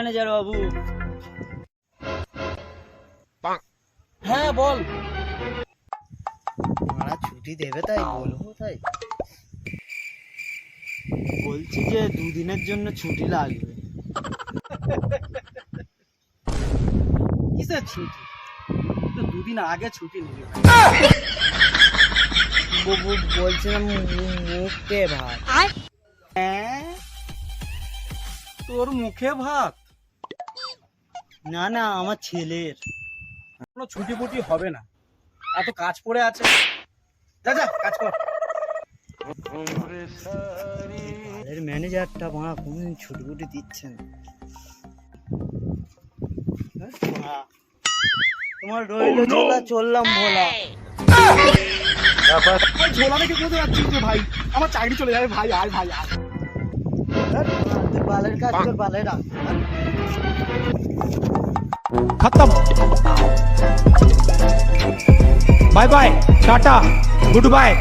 Manager বাবু। হ্যাঁ বল। মারা ছুটি দেবে তাই বলবো, তাই বলছি যে 2 দিনের জন্য ছুটি লাগবে। কিসের ছুটি? তো 2 দিন আগে ছুটি নিবি। বলছিলাম মুখে ভাত। হ্যাঁ তোর মুখে ভাত? না না, আমার ছেলের। কোনো ছুটি ফুটি হবে না, এত কাজ পড়ে আছে। যা যা কাজ কর। বালের ম্যানেজারটা মারা কোনদিন ছুটি ফুটি দিচ্ছে না। তোমার রইল ঝোলা, চললাম ভোলা। ঝোলা দেখে কোথায় যাচ্ছিস রে ভাই? আমার চাকরি চলে যাবে ভাই, আয় ভাই আয়। তুই বালের কাজ কর, বালের রাখ। खत्म। Bye bye, tata, good bye.